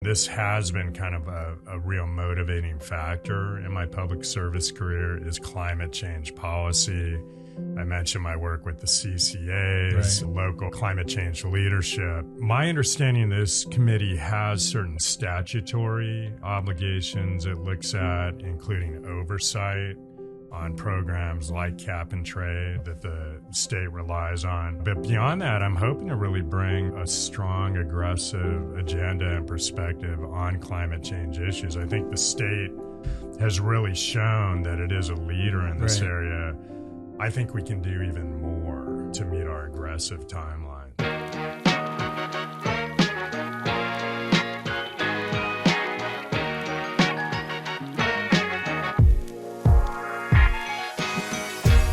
This has been kind of a real motivating factor in my public service career is climate change policy. I mentioned my work with the CCAs, local climate change leadership. My understanding, this committee has certain statutory obligations it looks at, including oversight on programs like cap and trade that the state relies on. But beyond that, I'm hoping to really bring a strong, aggressive agenda and perspective on climate change issues. I think the state has really shown that it is a leader in this area. I think we can do even more to meet our aggressive timeline.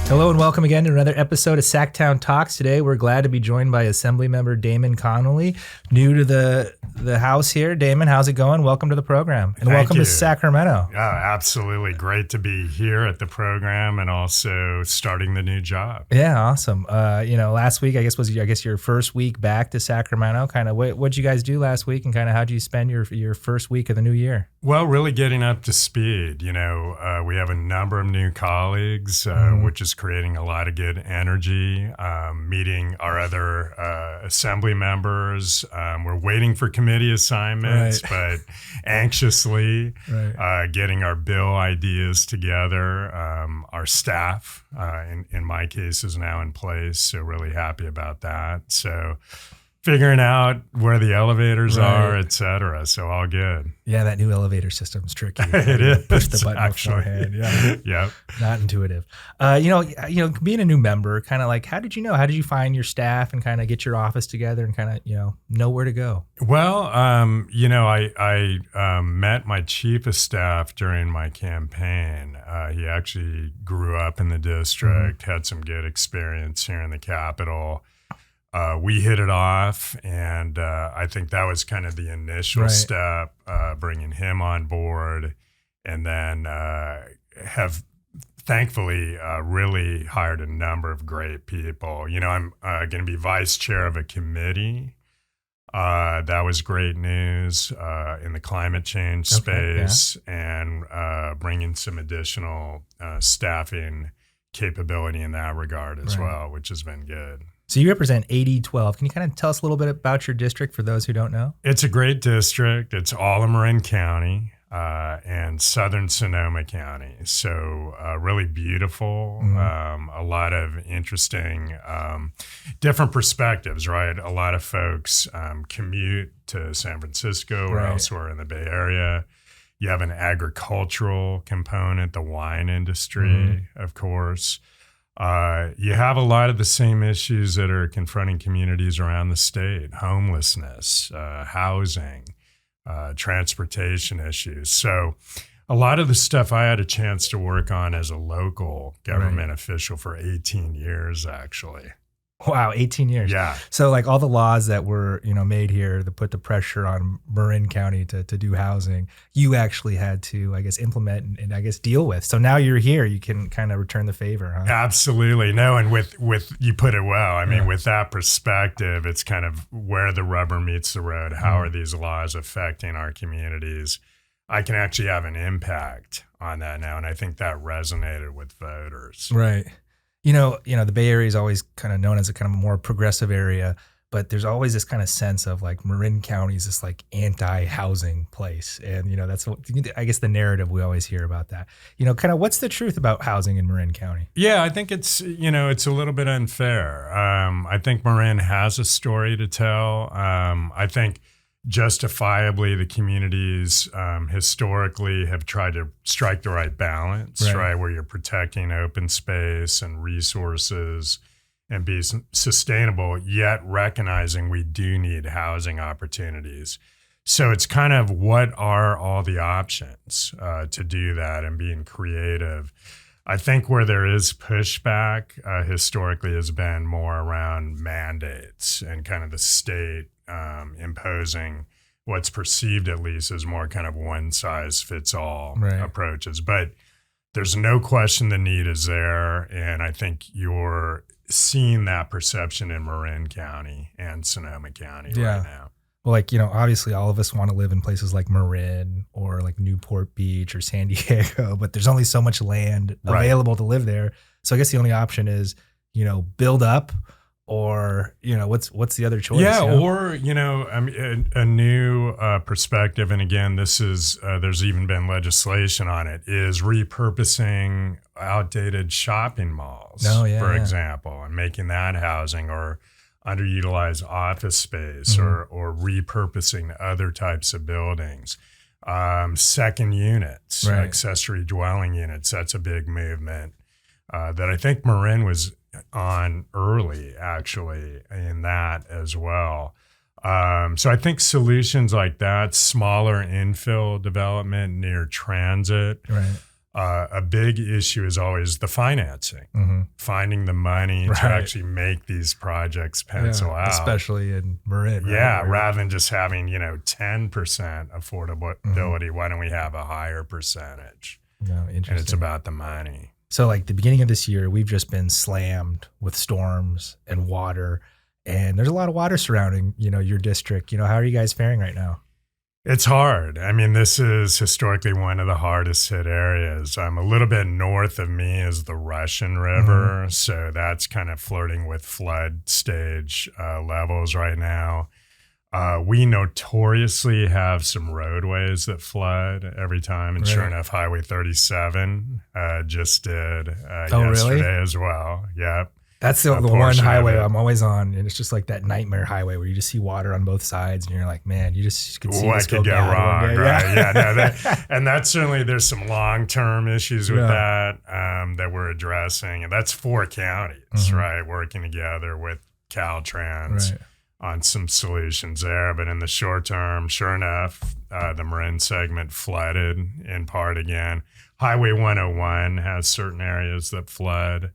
Hello and welcome again to another episode of Sacktown Talks. Today we're glad to be joined by Assemblymember Damon Connolly, new to the house here. Damon, how's it going? Welcome to the program. And welcome to Sacramento. Oh, absolutely. Great to be here at the program and also starting the new job. Yeah, awesome. Last week, I guess, was your first week back to Sacramento. Kind of what'd you guys do last week and kind of how'd you spend your first week of the new year? Well, really getting up to speed. We have a number of new colleagues, which is creating a lot of good energy, meeting our other assembly members. We're waiting for committee assignments, but anxiously getting our bill ideas together. Our staff, in my case, is now in place, so really happy about that. So figuring out where the elevators are, et cetera. So all good. Yeah, that new elevator system's tricky. It is. Push the button beforehand. Yeah. Yep. Not intuitive. Being a new member, kind of like, how did you find your staff and kind of get your office together and kind of, know where to go? Well, I met my chief of staff during my campaign. He actually grew up in the district, had some good experience here in the Capitol. We hit it off, and I think that was kind of the initial step, bringing him on board, and then have thankfully really hired a number of great people. I'm going to be vice chair of a committee. That was great news in the climate change space, and bringing some additional staffing capability in that regard as well, which has been good. So you represent 8012. Can you kind of tell us a little bit about your district for those who don't know? It's a great district. It's all of Marin County and southern Sonoma County. So really beautiful, a lot of interesting different perspectives, right? A lot of folks commute to San Francisco or elsewhere in the Bay Area. You have an agricultural component, the wine industry, of course. You have a lot of the same issues that are confronting communities around the state: homelessness, housing, transportation issues. So a lot of the stuff I had a chance to work on as a local government official for 18 years, actually. Wow, 18 years. Yeah. So like all the laws that were, made here to put the pressure on Marin County to do housing, you actually had to, I guess, implement and I guess deal with. So now you're here, you can kind of return the favor, huh? Absolutely. No, and with you put it well. I mean, with that perspective, it's kind of where the rubber meets the road. How are these laws affecting our communities? I can actually have an impact on that now, and I think that resonated with voters. Right. The Bay Area is always kind of known as a kind of more progressive area, but there's always this kind of sense of like Marin County is this like anti-housing place. And, that's, I guess, the narrative we always hear about that. Kind of what's the truth about housing in Marin County? Yeah, I think it's a little bit unfair. I think Marin has a story to tell. I think justifiably the communities historically have tried to strike the right balance, right, where you're protecting open space and resources and be sustainable, yet recognizing we do need housing opportunities. So it's kind of what are all the options to do that and being creative. I think where there is pushback historically has been more around mandates and kind of the state imposing what's perceived at least as more kind of one size fits all approaches. But there's no question the need is there. And I think you're seeing that perception in Marin County and Sonoma County right now. Well, like, obviously all of us want to live in places like Marin or like Newport Beach or San Diego, but there's only so much land available to live there. So I guess the only option is, build up or, what's the other choice? Yeah. Or, I mean, a new perspective. And again, this is, there's even been legislation on it, is repurposing outdated shopping malls, for example, and making that housing, or underutilized office space, or repurposing other types of buildings. Second units, accessory dwelling units. That's a big movement that I think Marin was on early, actually, in that as well. So I think solutions like that, smaller infill development near transit. A big issue is always the financing, finding the money to actually make these projects pencil out. Especially in Marin. Rather than just having, 10% affordability, why don't we have a higher percentage? Interesting. And it's about the money. So like the beginning of this year, we've just been slammed with storms and water, and there's a lot of water surrounding, your district. How are you guys faring right now? It's hard. I mean, this is historically one of the hardest hit areas. A little bit north of me is the Russian River. So that's kind of flirting with flood stage levels right now. We notoriously have some roadways that flood every time. And sure enough, Highway 37 just did yesterday as well. Yep. That's the one highway I'm always on, and it's just like that nightmare highway where you just see water on both sides, and you're like, man, you just could see what could go wrong, right? And that's certainly, there's some long-term issues with that that we're addressing, and that's 4 counties, right, working together with Caltrans on some solutions there. But in the short term, sure enough, the Marin segment flooded in part again. Highway 101 has certain areas that flood.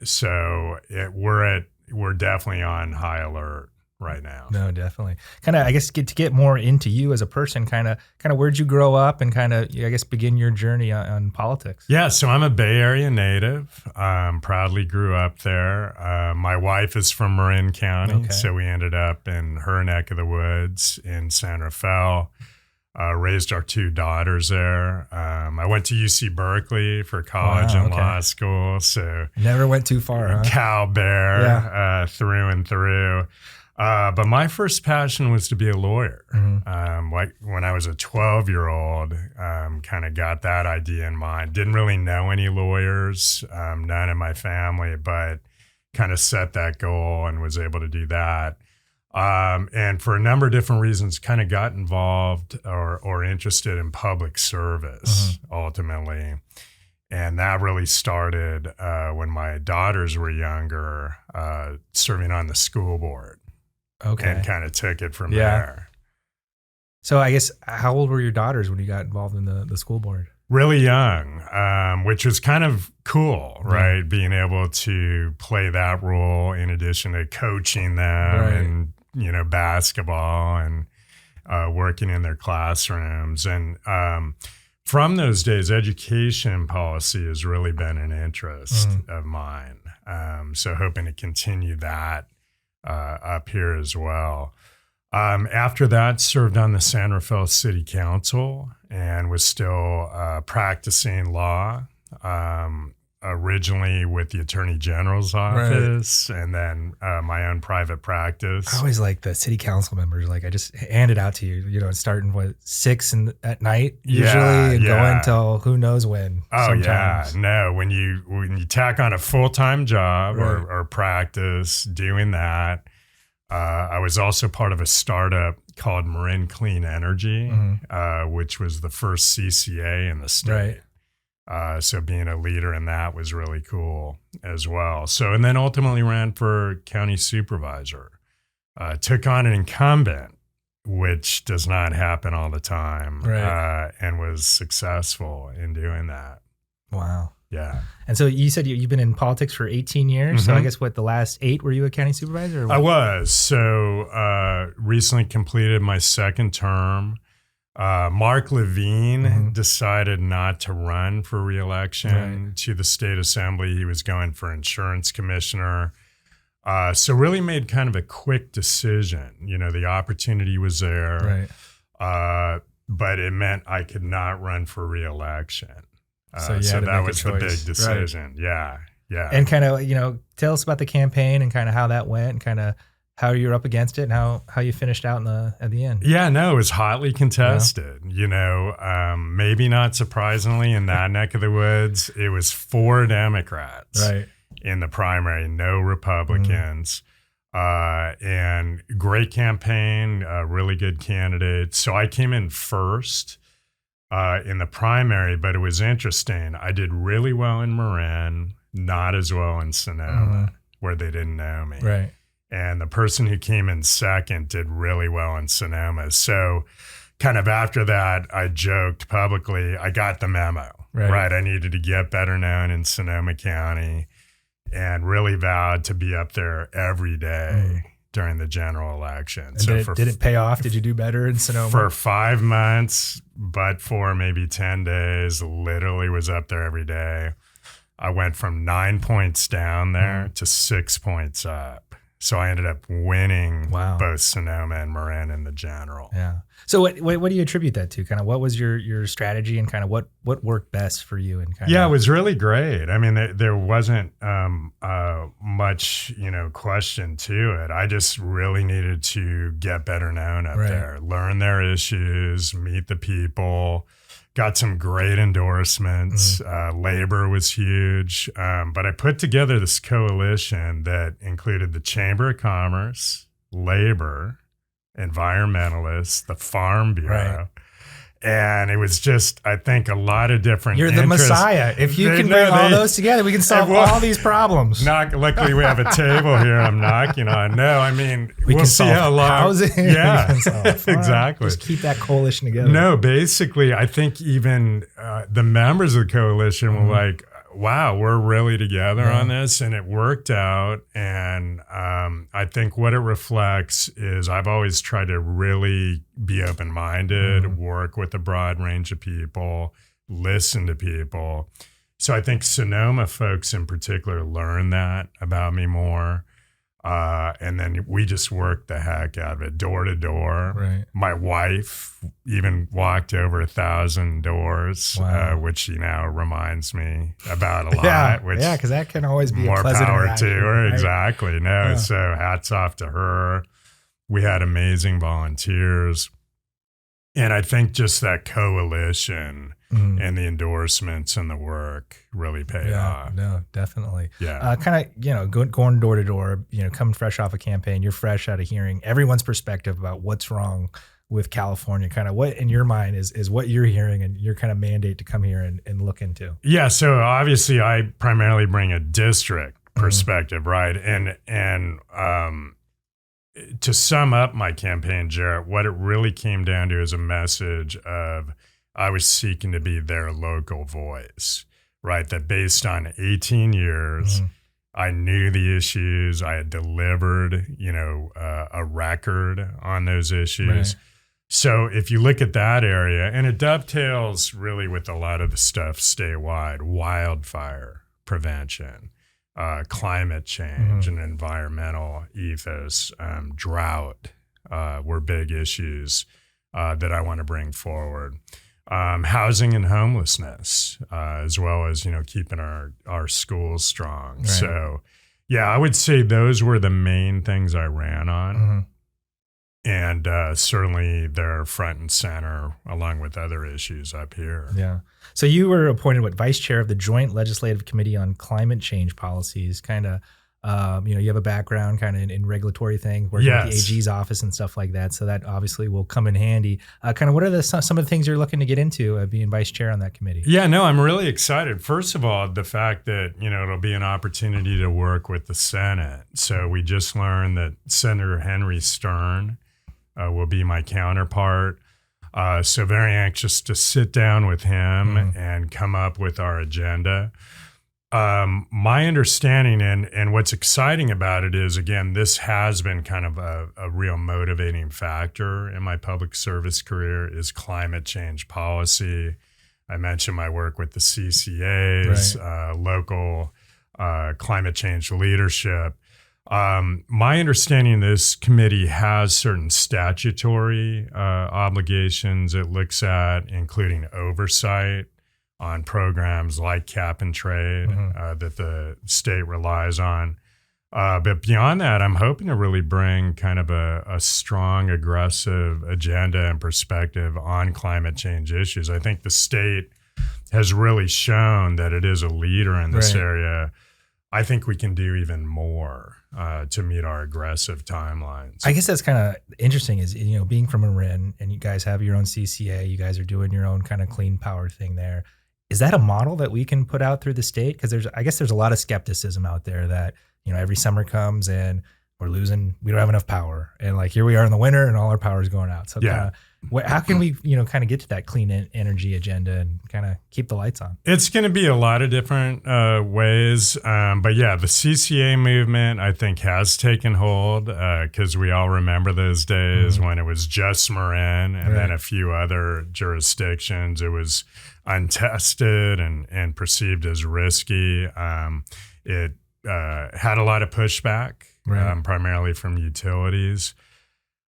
So we're definitely on high alert right now. No, definitely. Kind of, I guess, to get more into you as a person, kind of where'd you grow up and kind of, I guess, begin your journey on politics? Yeah, so I'm a Bay Area native. Proudly grew up there. My wife is from Marin County, so we ended up in her neck of the woods in San Rafael. Raised our 2 daughters there. I went to UC Berkeley for college and law school. So never went too far, huh? Cal Bear through and through. But my first passion was to be a lawyer. Like when I was a 12-year-old, kind of got that idea in mind. Didn't really know any lawyers, none in my family, but kind of set that goal and was able to do that. And for a number of different reasons, kind of got involved or interested in public service ultimately. And that really started when my daughters were younger, serving on the school board. And kind of took it from there. So I guess, how old were your daughters when you got involved in the school board? Really young, which was kind of cool, right? Being able to play that role in addition to coaching them and, basketball and working in their classrooms. And from those days, education policy has really been an interest of mine. So hoping to continue that up here as well. After that, served on the San Rafael City Council and was still practicing law, originally with the Attorney General's office and then my own private practice. I always like the city council members. Like, I just hand it out to you, starting 6 at night usually and going till who knows when. Oh, sometimes. No, when you tack on a full-time job or practice doing that, I was also part of a startup called Marin Clean Energy, which was the first CCA in the state. So being a leader in that was really cool as well. So, and then ultimately ran for county supervisor, took on an incumbent, which does not happen all the time, and was successful in doing that. Wow. Yeah. And so you said you've been in politics for 18 years. So I guess the last 8, were you a county supervisor? Or what? I was. So recently completed my second term. Mark Levine decided not to run for re-election to the state assembly. He was going for insurance commissioner. So really made kind of a quick decision. The opportunity was there, but it meant I could not run for re-election. So that was the big decision. Right. Yeah. And kind of, tell us about the campaign and kind of how that went and kind of how you were up against it and how you finished out at the end. Yeah, no, it was hotly contested. Maybe not surprisingly in that neck of the woods, it was 4 Democrats in the primary, no Republicans. And great campaign, really good candidate. So I came in first in the primary, but it was interesting. I did really well in Marin, not as well in Sonoma, where they didn't know me. Right. And the person who came in second did really well in Sonoma. So kind of after that, I joked publicly, I got the memo, right? I needed to get better known in Sonoma County and really vowed to be up there every day during the general election. And so did it pay off? Did you do better in Sonoma? For 5 months, but for maybe 10 days, literally was up there every day. I went from 9 points down there to 6 points up. So I ended up winning both Sonoma and Marin in the general. Yeah. So what do you attribute that to? Kind of what was your strategy and kind of what worked best for you? And kind it was really great. I mean, there wasn't much, question to it. I just really needed to get better known up there, learn their issues, meet the people. Got some great endorsements. Labor was huge. But I put together this coalition that included the Chamber of Commerce, Labor, Environmentalists, the Farm Bureau. And it was just, I think, a lot of different You're the Messiah. If you can bring all those together, we can solve all these problems. Luckily, we have a table here I'm knocking on. No, I mean, we'll can see how long. Housing. Yeah, exactly. Just keep that coalition together. No, basically, I think even the members of the coalition were like, wow, we're really together on this. And it worked out. And I think what it reflects is I've always tried to really be open-minded, work with a broad range of people, listen to people. So I think Sonoma folks in particular learned that about me more. And then we just worked the heck out of it, door to door. Right. My wife even walked over 1,000 doors, which she now reminds me about a lot. Yeah, because that can always be more a pleasant power interaction, to her. right? Exactly. No, so hats off to her. We had amazing volunteers. And I think just that coalition and the endorsements and the work really paid off. No, definitely. Yeah. Kind of, going door to door, coming fresh off a campaign, you're fresh out of hearing everyone's perspective about what's wrong with California. Kind of what in your mind is what you're hearing and your kind of mandate to come here and look into. Yeah. So obviously I primarily bring a district perspective, right? And to sum up my campaign, Jarrett, what it really came down to is a message of I was seeking to be their local voice, right? That based on 18 years, I knew the issues. I had delivered, a record on those issues. Right. So if you look at that area, and it dovetails really with a lot of the stuff statewide, wildfire prevention, climate change and environmental ethos, drought were big issues that I want to bring forward. Housing and homelessness, as well as, keeping our schools strong. Right. So, yeah, I would say those were the main things I ran on. And certainly they're front and center along with other issues up here. Yeah. So you were appointed vice chair of the Joint Legislative Committee on Climate Change Policies, kind of, you have a background kind of in regulatory things, working with the AG's office and stuff like that. So that obviously will come in handy. Kind of what are some of the things you're looking to get into being vice chair on that committee? Yeah, no, I'm really excited. First of all, the fact that, it'll be an opportunity to work with the Senate. So we just learned that Senator Henry Stern will be my counterpart. So very anxious to sit down with him and come up with our agenda. My understanding and what's exciting about it is, again, this has been kind of a real motivating factor in my public service career is climate change policy. I mentioned my work with the CCAs, local climate change leadership. My understanding, this committee has certain statutory obligations it looks at, including oversight on programs like cap and trade that the state relies on. But beyond that, I'm hoping to really bring kind of a strong, aggressive agenda and perspective on climate change issues. I think the state has really shown that it is a leader in this area. I think we can do even more to meet our aggressive timelines. I guess that's kind of interesting is, being from Marin and you guys have your own CCA, you guys are doing your own kind of clean power thing there. Is that a model that we can put out through the state? Because I guess there's a lot of skepticism out there that, every summer comes and we don't have enough power. And like, here we are in the winter and all our power is going out. So how can we, kind of get to that clean energy agenda and kind of keep the lights on? It's going to be a lot of different ways. But yeah, the CCA movement, I think, has taken hold because we all remember those days when it was just Marin and then a few other jurisdictions. It was untested and perceived as risky. It had a lot of pushback, primarily from utilities.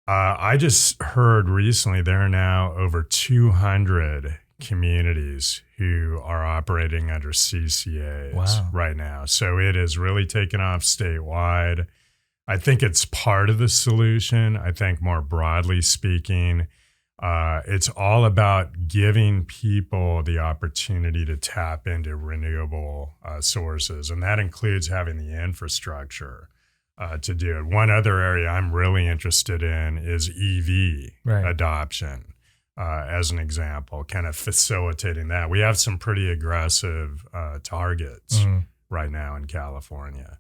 I just heard recently there are now over 200 communities who are operating under CCAs right now. So it has really taken off statewide. I think it's part of the solution. I think more broadly speaking, it's all about giving people the opportunity to tap into renewable sources, and that includes having the infrastructure to do it. One other area I'm really interested in is EV adoption, as an example, kind of facilitating that. We have some pretty aggressive targets right now in California.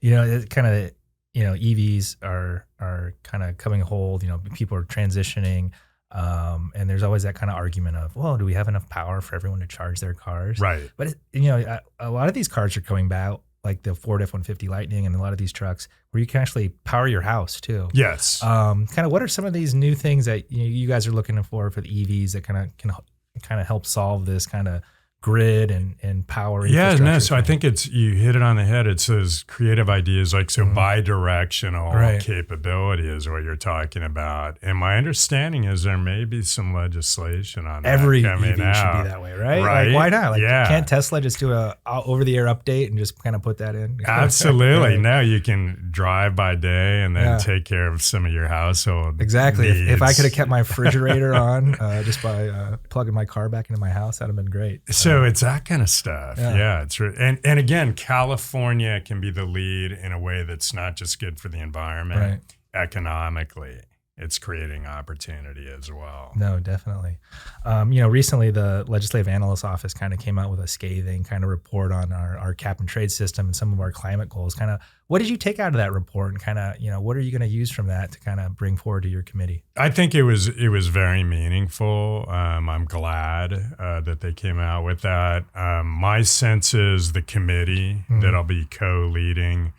It kind of, EVs are kind of coming hold. People are transitioning. And there's always that kind of argument of, well, do we have enough power for everyone to charge their cars? Right. But, a lot of these cars are coming back, like the Ford F-150 Lightning and a lot of these trucks where you can actually power your house too. Yes. Kind of what are some of these new things that you guys are looking for the EVs that can help solve this kind of grid and power infrastructure? So I think you hit it on the head. It's those creative ideas, like bi-directional capability is what you're talking about. And my understanding is there may be some legislation on every that EV coming should out. be that way, right? Like, why not? Like, can't Tesla just do a over-the-air update and just kind of put that in? Absolutely. Now you can drive by day and then take care of some of your household needs. If I could have kept my refrigerator on just by plugging my car back into my house, that'd have been great. So it's that kind of stuff. Yeah, it's and again, California can be the lead in a way that's not just good for the environment. Economically, it's creating opportunity as well. No, definitely. Recently the Legislative Analyst's Office kind of came out with a scathing kind of report on our cap and trade system and some of our climate goals. Kind of, what did you take out of that report, and kind of, what are you going to use from that to kind of bring forward to your committee? I think it was very meaningful. I'm glad that they came out with that. My sense is the committee that I'll be co-leading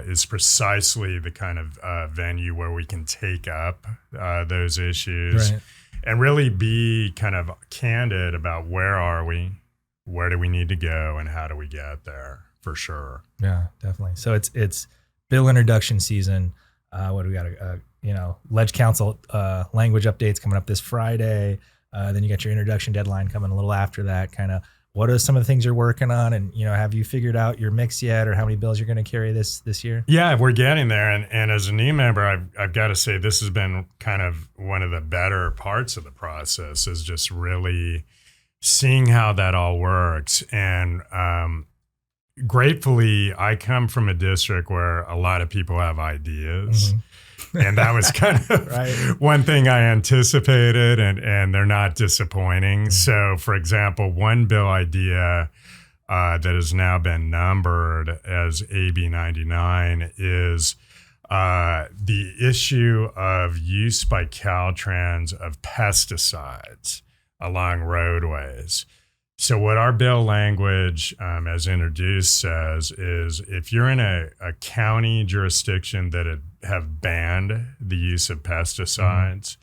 is precisely the kind of venue where we can take up those issues and really be kind of candid about where are we, where do we need to go, and how do we get there, for sure. Yeah, definitely. So it's bill introduction season. What do we got? Ledge Council language updates coming up this Friday. Then you got your introduction deadline coming a little after that. Kind of, what are some of the things you're working on? And, have you figured out your mix yet, or how many bills you're going to carry this year? Yeah, we're getting there. And as a new member, I've got to say this has been kind of one of the better parts of the process, is just really seeing how that all works. And gratefully, I come from a district where a lot of people have ideas. And that was kind of one thing I anticipated, and they're not disappointing. So, for example, one bill idea that has now been numbered as AB 99 is the issue of use by Caltrans of pesticides along roadways. So what our bill language, as introduced, says is if you're in a county jurisdiction that have banned the use of pesticides,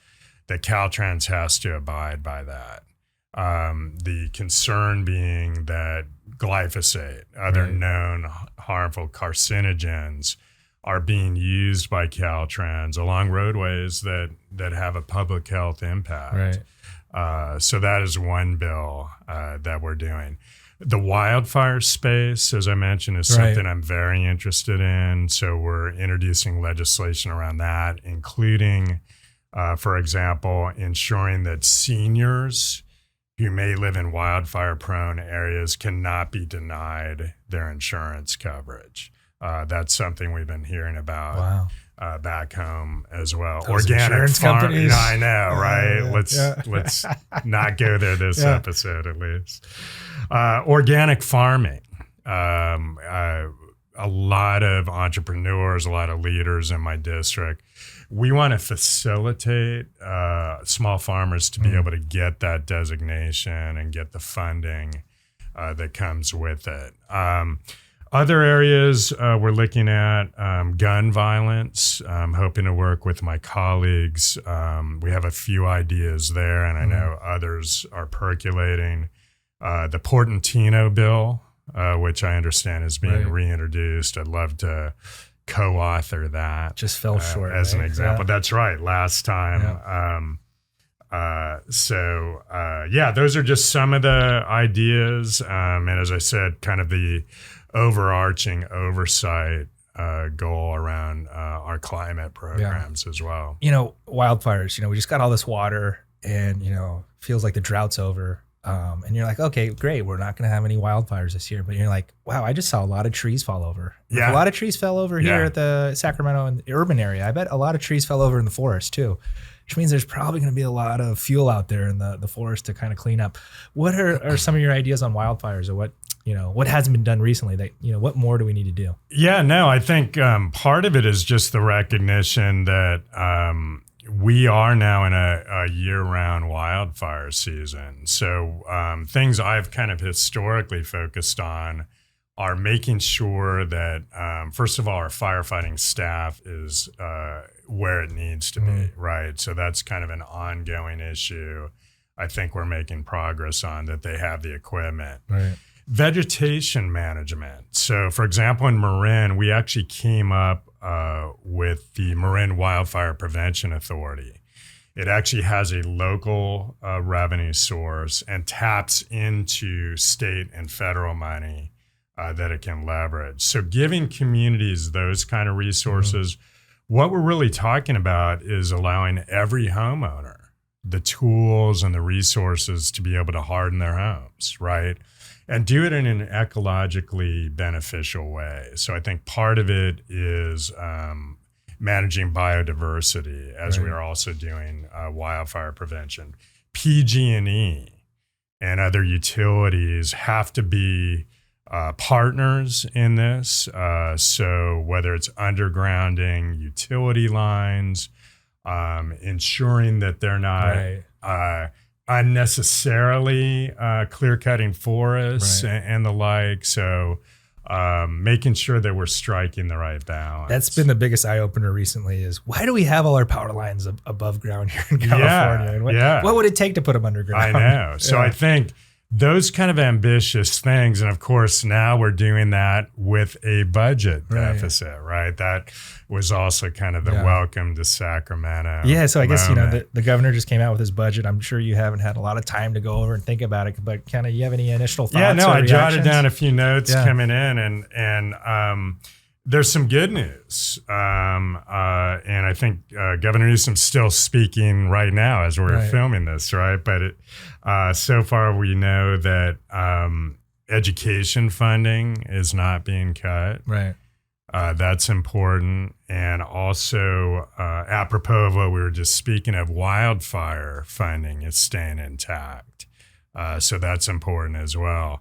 that Caltrans has to abide by that. The concern being that glyphosate, other known harmful carcinogens, are being used by Caltrans along roadways that have a public health impact. So that is one bill that we're doing. The wildfire space, as I mentioned, is something I'm very interested in. So we're introducing legislation around that, including, for example, ensuring that seniors who may live in wildfire-prone areas cannot be denied their insurance coverage. That's something we've been hearing about back home as well. Those insurance companies. I know, right? Let's not go there this episode, at least. Organic farming. A lot of entrepreneurs, a lot of leaders in my district. We want to facilitate small farmers to be able to get that designation and get the funding that comes with it. Other areas we're looking at gun violence. I'm hoping to work with my colleagues. We have a few ideas there, and I know others are percolating. The Portantino bill, which I understand is being reintroduced. I'd love to co-author that. Just fell short. As an example. That's right. Last time. Those are just some of the ideas. And as I said, kind of the overarching oversight goal around our climate programs as well. Wildfires, we just got all this water and, feels like the drought's over. And you're like, okay, great. We're not going to have any wildfires this year. But you're like, wow, I just saw a lot of trees fall over. A lot of trees fell over here at the Sacramento and urban area. I bet a lot of trees fell over in the forest too, which means there's probably going to be a lot of fuel out there in the forest to kind of clean up. What are some of your ideas on wildfires, or what hasn't been done recently that, what more do we need to do? Yeah, no, I think part of it is just the recognition that we are now in a year-round wildfire season. So things I've kind of historically focused on are making sure that, first of all, our firefighting staff is where it needs to be, right? So that's kind of an ongoing issue. I think we're making progress on that. They have the equipment. Right. Vegetation management. So, for example, in Marin, we actually came up with the Marin Wildfire Prevention Authority. It actually has a local revenue source and taps into state and federal money that it can leverage. So giving communities those kind of resources, what we're really talking about is allowing every homeowner the tools and the resources to be able to harden their homes, right? And do it in an ecologically beneficial way. So I think part of it is managing biodiversity, as we are also doing wildfire prevention. PG&E and other utilities have to be partners in this. So whether it's undergrounding utility lines, ensuring that they're not unnecessarily clear-cutting forests and the like. So making sure that we're striking the right balance. That's been the biggest eye-opener recently is, why do we have all our power lines above ground here in California? And what would it take to put them underground? I know. So I think those kind of ambitious things, and of course now we're doing that with a budget deficit, right? That was also kind of the welcome to Sacramento. Yeah, so I guess the governor just came out with his budget. I'm sure you haven't had a lot of time to go over and think about it, but kind of, you have any initial thoughts? Yeah, no, or I reactions? jotted down a few notes coming in, and there's some good news. And I think Governor Newsom's still speaking right now as we're filming this, right? But so far we know that education funding is not being cut. Right. That's important. And also, apropos of what we were just speaking of, wildfire funding is staying intact. So that's important as well.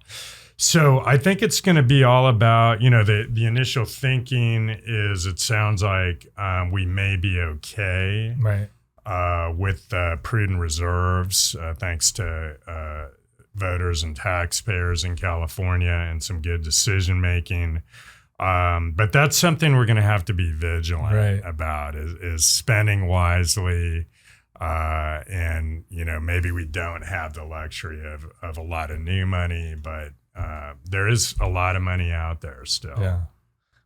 So I think it's going to be all about, the initial thinking is, it sounds like we may be okay with prudent reserves, thanks to voters and taxpayers in California and some good decision making. But that's something we're going to have to be vigilant about is spending wisely. And, maybe we don't have the luxury of a lot of new money, but there is a lot of money out there still. Yeah.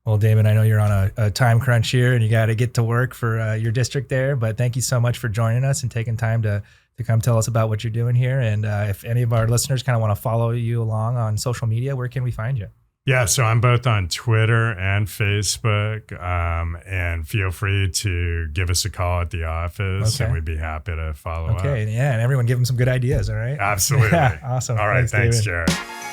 Well, Damon, I know you're on a time crunch here and you got to get to work for your district there, but thank you so much for joining us and taking time to come tell us about what you're doing here. And if any of our listeners kind of want to follow you along on social media, where can we find you? Yeah, so I'm both on Twitter and Facebook, and feel free to give us a call at the office, and we'd be happy to follow up. Okay, yeah, and everyone give them some good ideas, all right? Absolutely. Yeah, awesome. All right, thanks David. Jared.